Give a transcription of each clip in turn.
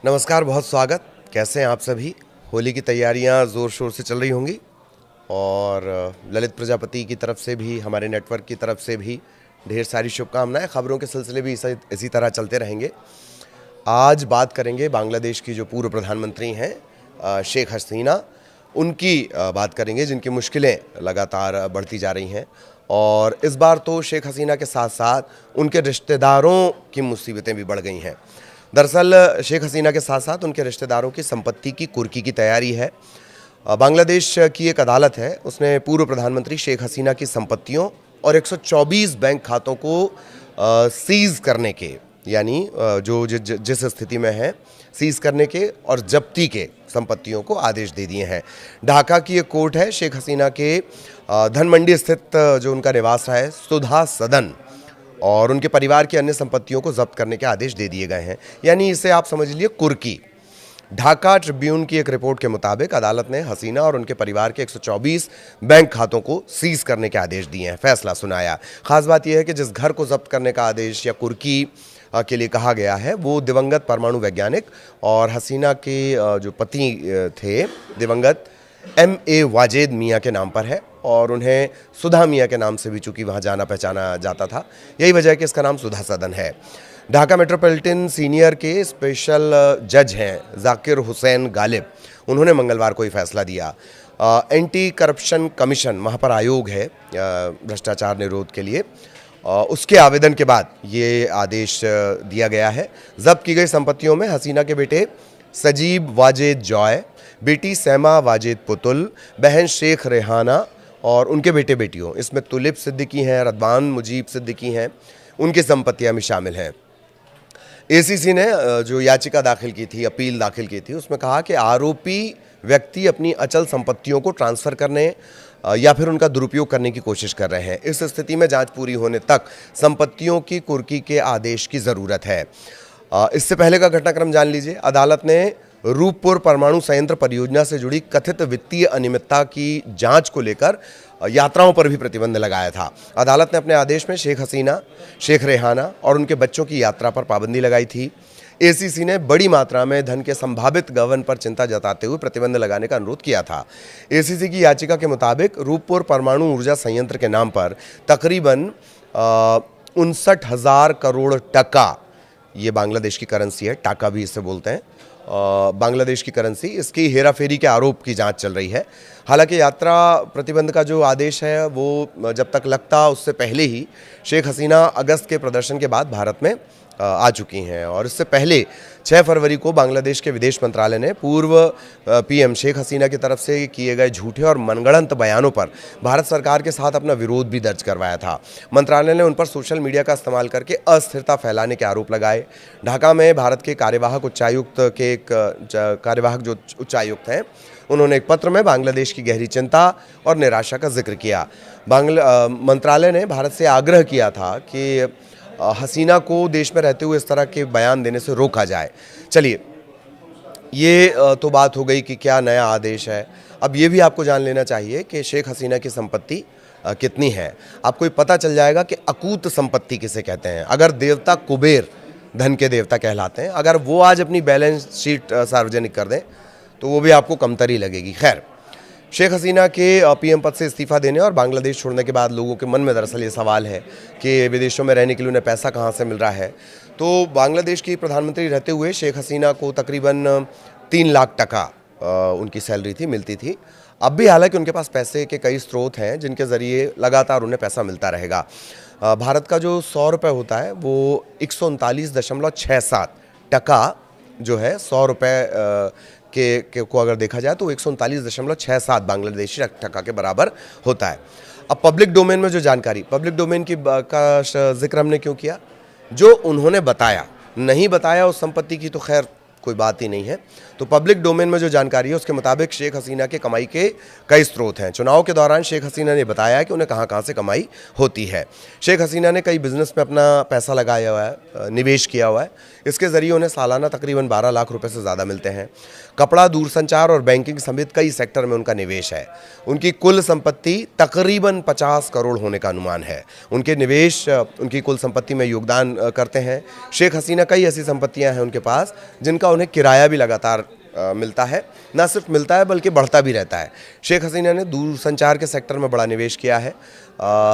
नमस्कार, बहुत स्वागत। कैसे हैं आप सभी? होली की तैयारियां ज़ोर शोर से चल रही होंगी और ललित प्रजापति की तरफ से भी, हमारे नेटवर्क की तरफ से भी ढेर सारी शुभकामनाएं। खबरों के सिलसिले भी इसी तरह चलते रहेंगे। आज बात करेंगे बांग्लादेश की जो पूर्व प्रधानमंत्री हैं शेख हसीना, उनकी बात करेंगे, जिनकी मुश्किलें लगातार बढ़ती जा रही हैं। और इस बार तो शेख हसीना के साथ साथ उनके रिश्तेदारों की मुसीबतें भी बढ़ गई हैं। दरअसल शेख हसीना के साथ साथ उनके रिश्तेदारों की संपत्ति की कुर्की की तैयारी है। बांग्लादेश की एक अदालत है, उसने पूर्व प्रधानमंत्री शेख हसीना की संपत्तियों और 124 बैंक खातों को सीज करने के, यानी जिस स्थिति में है, सीज करने के और जब्ती के संपत्तियों को आदेश दे दिए हैं। ढाका की एक कोर्ट है, शेख हसीना के धनमंडी स्थित जो उनका निवास है सुधा सदन और उनके परिवार की अन्य संपत्तियों को जब्त करने के आदेश दे दिए गए हैं। यानी इसे आप समझ लीजिए कुर्की। ढाका ट्रिब्यून की एक रिपोर्ट के मुताबिक अदालत ने हसीना और उनके परिवार के 124 बैंक खातों को सीज करने के आदेश दिए हैं, फैसला सुनाया। खास बात यह है कि जिस घर को जब्त करने का आदेश या कुर्की के लिए कहा गया है वो दिवंगत परमाणु वैज्ञानिक और हसीना के जो पति थे दिवंगत M.A. वाजेद मियाँ के नाम पर है और उन्हें सुधा मियाँ के नाम से भी चूंकि वहाँ जाना पहचाना जाता था, यही वजह है कि इसका नाम सुधा सदन है। ढाका मेट्रोपॉलिटन सीनियर के स्पेशल जज हैं जाकिर हुसैन गालिब, उन्होंने मंगलवार को ये फैसला दिया। एंटी करप्शन कमीशन, वहाँ पर आयोग है भ्रष्टाचार निरोध के लिए, उसके आवेदन के बाद ये आदेश दिया गया है। जब्त की गई संपत्तियों में हसीना के बेटे सजीब वाजेद जॉय, बेटी सैमा वाजेद पुतुल, बहन शेख रेहाना और उनके बेटे बेटियों, इसमें तुलिप सिद्दीकी हैं, रदवान मुजीब सिद्दीकी हैं, उनकी संपत्तियां भी शामिल हैं। एसीसी ने जो याचिका दाखिल की थी, अपील दाखिल की थी, उसमें कहा कि आरोपी व्यक्ति अपनी अचल संपत्तियों को ट्रांसफ़र करने या फिर उनका दुरुपयोग करने की कोशिश कर रहे हैं। इस स्थिति में जांच पूरी होने तक संपत्तियों की कुर्की के आदेश की ज़रूरत है। इससे पहले का घटनाक्रम जान लीजिए। अदालत ने रूपपुर परमाणु संयंत्र परियोजना से जुड़ी कथित वित्तीय अनियमितता की जांच को लेकर यात्राओं पर भी प्रतिबंध लगाया था। अदालत ने अपने आदेश में शेख हसीना, शेख रेहाना और उनके बच्चों की यात्रा पर पाबंदी लगाई थी। एसीसी ने बड़ी मात्रा में धन के संभावित गबन पर चिंता जताते हुए प्रतिबंध लगाने का अनुरोध किया था। एसीसी की याचिका के मुताबिक रूपपुर परमाणु ऊर्जा संयंत्र के नाम पर तकरीबन 59,000 करोड़ टका, ये बांग्लादेश की करेंसी है, टाका भी इसे बोलते हैं, बांग्लादेश की करेंसी, इसकी हेराफेरी के आरोप की जांच चल रही है। हालांकि यात्रा प्रतिबंध का जो आदेश है वो जब तक लगता उससे पहले ही शेख हसीना अगस्त के प्रदर्शन के बाद भारत में आ चुकी हैं और इससे पहले 6 फरवरी को बांग्लादेश के विदेश मंत्रालय ने पूर्व पीएम शेख हसीना की तरफ से किए गए झूठे और मनगढ़ंत बयानों पर भारत सरकार के साथ अपना विरोध भी दर्ज करवाया था। मंत्रालय ने उन पर सोशल मीडिया का इस्तेमाल करके अस्थिरता फैलाने के आरोप लगाए। ढाका में भारत के कार्यवाहक जो उच्चायुक्त हैं, उन्होंने एक पत्र में बांग्लादेश की गहरी चिंता और निराशा का जिक्र किया। मंत्रालय ने भारत से आग्रह किया था कि हसीना को देश में रहते हुए इस तरह के बयान देने से रोका जाए। चलिए, ये तो बात हो गई कि क्या नया आदेश है। अब ये भी आपको जान लेना चाहिए कि शेख हसीना की संपत्ति कितनी है। आपको ये पता चल जाएगा कि अकूत संपत्ति किसे कहते हैं। अगर देवता कुबेर धन के देवता कहलाते हैं, अगर वो आज अपनी बैलेंस शीट सार्वजनिक कर दें तो वो भी आपको कमतरी लगेगी। खैर, शेख हसीना के पीएम पद से इस्तीफा देने और बांग्लादेश छोड़ने के बाद लोगों के मन में दरअसल ये सवाल है कि विदेशों में रहने के लिए उन्हें पैसा कहाँ से मिल रहा है। तो बांग्लादेश की प्रधानमंत्री रहते हुए शेख हसीना को तकरीबन 3 लाख टका उनकी सैलरी थी, मिलती थी। अब भी हालांकि उनके पास पैसे के कई स्रोत हैं जिनके ज़रिए लगातार उन्हें पैसा मिलता रहेगा। भारत का जो 100 रुपये होता है वो 139.67 टका जो है 100 रुपये को अगर देखा जाए तो 139.67 बांग्लादेशी टका के बराबर होता है। अब पब्लिक डोमेन में जो जानकारी, पब्लिक डोमेन का जिक्र हमने क्यों किया? जो उन्होंने बताया, नहीं बताया उस संपत्ति की तो खैर कोई बात ही नहीं है। तो पब्लिक डोमेन में जो जानकारी है उसके मुताबिक शेख हसीना के कमाई के कई स्रोत हैं। चुनाव के दौरान शेख हसीना ने बताया कि उन्हें कहाँ से कमाई होती है। शेख हसीना ने कई बिजनेस में अपना पैसा लगाया हुआ है, निवेश किया हुआ है। इसके ज़रिए उन्हें सालाना तकरीबन 12 लाख रुपए से ज़्यादा मिलते हैं। कपड़ा, दूरसंचार और बैंकिंग समेत कई सेक्टर में उनका निवेश है। उनकी कुल संपत्ति तकरीबन 50 करोड़ होने का अनुमान है। उनके निवेश उनकी कुल संपत्ति में योगदान करते हैं। शेख हसीना कई ऐसी संपत्तियां हैं उनके पास जिनका उन्हें किराया भी लगातार मिलता है, ना सिर्फ मिलता है बल्कि बढ़ता भी रहता है। शेख हसीना ने दूरसंचार के सेक्टर में बड़ा निवेश किया है।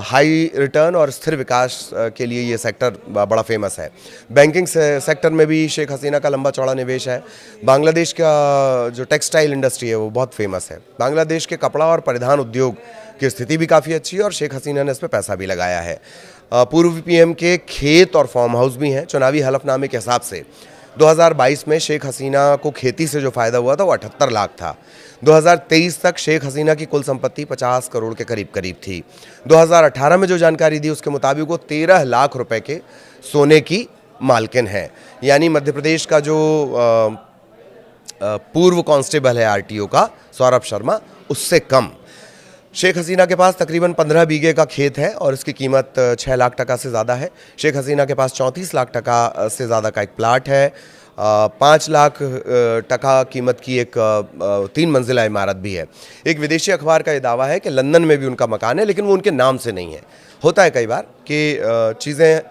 हाई रिटर्न और स्थिर विकास के लिए ये सेक्टर बड़ा फेमस है। बैंकिंग सेक्टर में भी शेख हसीना का लंबा चौड़ा निवेश है। बांग्लादेश का जो टेक्सटाइल इंडस्ट्री है वो बहुत फेमस है। बांग्लादेश के कपड़ा और परिधान उद्योग की स्थिति भी काफ़ी अच्छी है और शेख हसीना ने इस पर पैसा भी लगाया है। पूर्व पीएम के खेत और फार्म हाउस भी हैं। चुनावी हलफनामे के हिसाब से 2022 में शेख हसीना को खेती से जो फ़ायदा हुआ था वो 78 लाख था। 2023 तक शेख हसीना की कुल संपत्ति 50 करोड़ के करीब थी। 2018 में जो जानकारी दी उसके मुताबिक वो 13 लाख रुपए के सोने की मालकिन है। यानी मध्य प्रदेश का जो पूर्व कांस्टेबल है आरटीओ का, सौरभ शर्मा, उससे कम। शेख हसीना के पास तकरीबन 15 बीघे का खेत है और इसकी कीमत 6 लाख टका से ज़्यादा है। शेख हसीना के पास 34 लाख टका से ज़्यादा का एक प्लाट है। 5 लाख टका कीमत की एक 3 मंजिला इमारत भी है। एक विदेशी अखबार का ये दावा है कि लंदन में भी उनका मकान है, लेकिन वो उनके नाम से नहीं है। होता है कई बार कि चीज़ें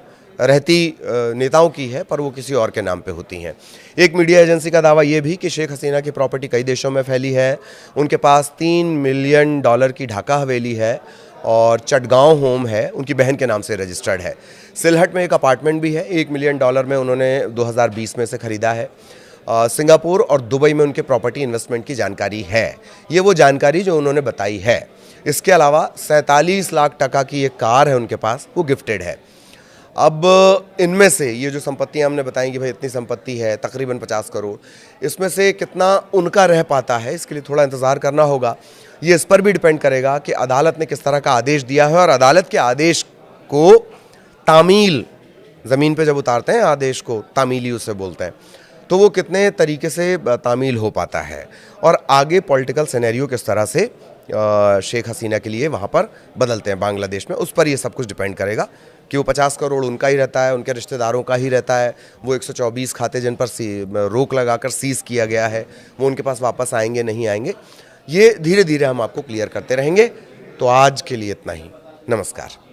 रहती नेताओं की है पर वो किसी और के नाम पे होती हैं। एक मीडिया एजेंसी का दावा ये भी कि शेख हसीना की प्रॉपर्टी कई देशों में फैली है। उनके पास $3 मिलियन की ढाका हवेली है और चटगांव होम है, उनकी बहन के नाम से रजिस्टर्ड है। सिलहट में एक अपार्टमेंट भी है, $1 मिलियन में उन्होंने 2020 में से ख़रीदा है। सिंगापुर और दुबई में उनके प्रॉपर्टी इन्वेस्टमेंट की जानकारी है। ये वो जानकारी जो उन्होंने बताई है। इसके अलावा 47 लाख टका की एक कार है उनके पास, वो गिफ्टेड है। अब इनमें से ये जो संपत्तियां हमने बताई कि भाई इतनी संपत्ति है तकरीबन 50 करोड़, इसमें से कितना उनका रह पाता है इसके लिए थोड़ा इंतज़ार करना होगा। ये इस पर भी डिपेंड करेगा कि अदालत ने किस तरह का आदेश दिया है और अदालत के आदेश को तामील, ज़मीन पे जब उतारते हैं आदेश को तामीली उसे बोलते हैं, तो वो कितने तरीके से तामील हो पाता है और आगे पॉलिटिकल सिनेरियो किस तरह से शेख हसीना के लिए वहाँ पर बदलते हैं बांग्लादेश में, उस पर ये सब कुछ डिपेंड करेगा कि वो 50 करोड़ उनका ही रहता है, उनके रिश्तेदारों का ही रहता है। वो 124 खाते जिन पर रोक लगाकर सीज़ किया गया है वो उनके पास वापस आएंगे नहीं आएंगे, ये धीरे धीरे हम आपको क्लियर करते रहेंगे। तो आज के लिए इतना ही। नमस्कार।